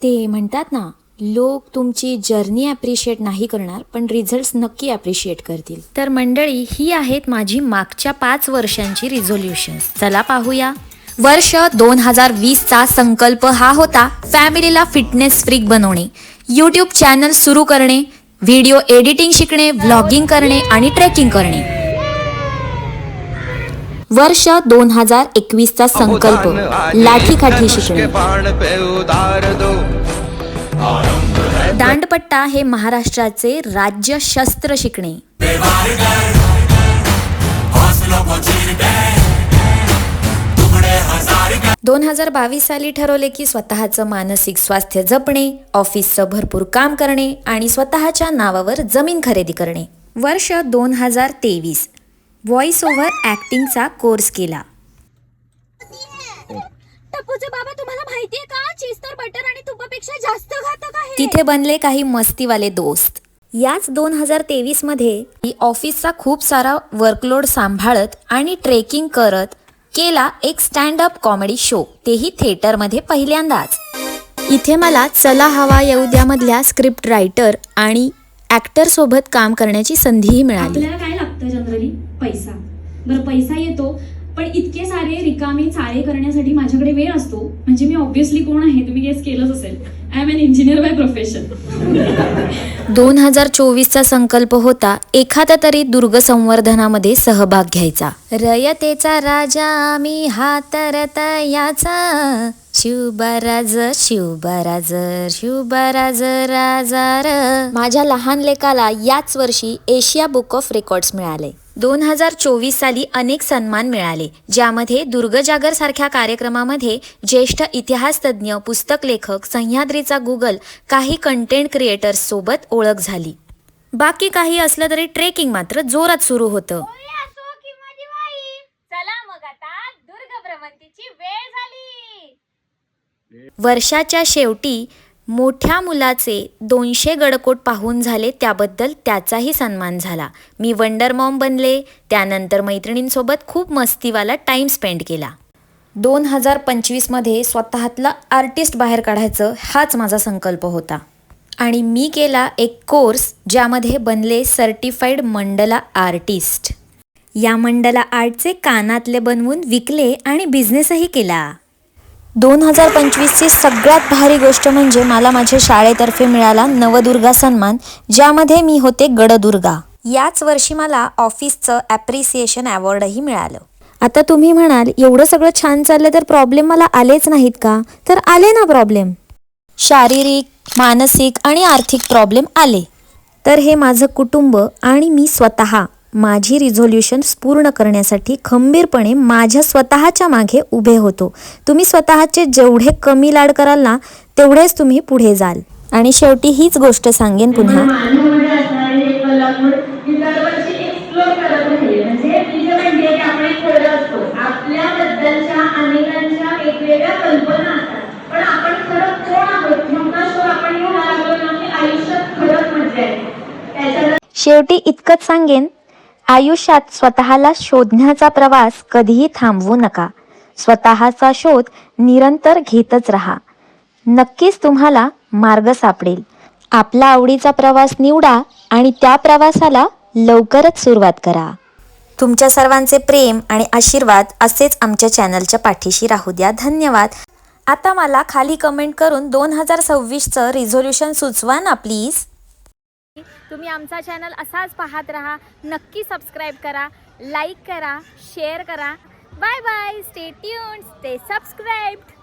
ते म्हणतात ना, लोक तुमची जर्नी ॲप्रिशिएट नाही करणार पण रिझल्ट्स नक्की ॲप्रिशिएट करतील. तर मंडळी, ही आहेत माझी मागच्या 5 वर्षांची रिझोल्युशन्स. चला पाहूया. वर्ष 2020चा संकल्प हा होता फॅमिलीला फिटनेस फ्रीक बनवणे, यूट्यूब चॅनल सुरू करणे, व्हिडिओ एडिटिंग शिकणे, व्लॉगिंग करणे आणि ट्रेकिंग करणे. वर्ष 2021चा संकल्प लाठीकाठी शिकणे. दांडपट्टा हे महाराष्ट्राचे राज्य शस्त्र शिकणे. 2022 साली ठरवले की स्वतःचं मानसिक स्वास्थ्य जपणे, ऑफिसचं भरपूर काम करणे आणि स्वतःच्या नावावर जमीन खरेदी करणे. वर्ष 2023 व्हॉइस ओव्हर ॲक्टिंगचा कोर्स केला. टप्पूचे बाबा, तुम्हाला माहितीये का, चीज तर बटर आणि तुपापेक्षा जास्त घातक आहे. तिथे बनले काही मस्तीवाले दोस्त. याच 2023 मध्ये ऑफिसचा खूप सारा वर्कलोड सांभाळत आणि ट्रेकिंग करत केला एक स्टँड अप कॉमेडी शो, तेही थिएटरमध्ये पहिल्यांदाच. इथे मला चला हवा येऊ द्या मधल्या स्क्रिप्ट रायटर आणि ॲक्टर सोबत काम करण्याची संधीही मिळाली. आपल्याला काय लागतं जनरली? पैसा. बरं, पैसा येतो, पण इतके सारे रिकामे चाळे करण्यासाठी माझ्याकडे वेळ असतो. म्हणजे मी ऑब्व्हियसली कोण आहे तुम्ही गेस केलंच असेल. I am an engineer by profession. 2024चा संकल्प होता एखाद्या तरी दुर्ग संवर्धनामध्ये सहभाग घ्यायचा. रयतेचा राजा मी हा तर तयाचा, शिवबराज शिवबराज शिवबराज राजार. माझ्या लहान लेकाला याच वर्षी एशिया बुक ऑफ रेकॉर्ड्स मिळाले. 2024 साली अनेक सन्मान मिळाले, ज्यामध्ये दुर्ग जागर सारख्या कार्यक्रमामध्ये ज्येष्ठ इतिहासतज्ञ, पुस्तक लेखक, सह्याद्रीचा गुगल, काही कंटेंट क्रिएटर्स सोबत ओळख झाली. बाकी काही असलं तरी ट्रेकिंग मात्र जोरात सुरू होतं. चला मग आता दुर्ग भ्रमंतीची वेळ झाली. वर्षाच्या शेवटी मोठ्या मुलाचे 200 गडकोट पाहून झाले, त्याबद्दल त्याचाही सन्मान झाला. मी वंडर मॉम बनले. त्यानंतर मैत्रिणींसोबत खूप मस्तीवाला टाईम स्पेंड केला. 2025 मध्ये स्वतःतलं आर्टिस्ट बाहेर काढायचं हाच माझा संकल्प होता आणि मी केला एक कोर्स ज्यामध्ये बनले सर्टिफाईड मंडला आर्टिस्ट. या मंडला आर्टचे कानातले बनवून विकले आणि बिझनेसही केला. 2025ची सगळ्यात भारी गोष्ट म्हणजे मला माझ्या शाळेतर्फे मिळाला नवदुर्गा सन्मान, ज्यामध्ये मी होते गडदुर्गा. याच वर्षी मला ऑफिसचं ॲप्रिसिएशन अवॉर्डही मिळालं. आता तुम्ही म्हणाल, एवढं सगळं छान चाललं तर प्रॉब्लेम मला आलेच नाहीत का? तर आले ना प्रॉब्लेम. शारीरिक, मानसिक आणि आर्थिक प्रॉब्लेम आले. तर हे माझं कुटुंब आणि मी स्वतः माझी रिझोल्युशन्स पूर्ण करण्यासाठी खंबीरपणे माझ्या स्वतःच्या मागे उभे होतो. तुम्ही स्वतःचे जेवढे कमी लाड कराल ना, तेवढेच तुम्ही पुढे जाल. आणि शेवटी हीच गोष्ट सांगेन पुन्हा, शेवटी इतकंच सांगेन, आयुष्यात स्वतःला शोधण्याचा प्रवास कधीही थांबवू नका. स्वतःचा शोध निरंतर घेतच राहा. नक्कीच तुम्हाला मार्ग सापडेल. आपला आवडीचा प्रवास निवडा आणि त्या प्रवासाला लवकरच सुरुवात करा. तुमच्या सर्वांचे प्रेम आणि आशीर्वाद असेच आमच्या चॅनलच्या पाठीशी राहू द्या. धन्यवाद. आता मला खाली कमेंट करून 2026चं रिझोल्युशन सुचवा ना प्लीज. तुम्ही आमचा चॅनल असाच पाहत राहा. नक्की सबस्क्राईब करा, लाईक करा, शेअर करा. Bye bye. Stay tuned, stay सबस्क्राईब्ड.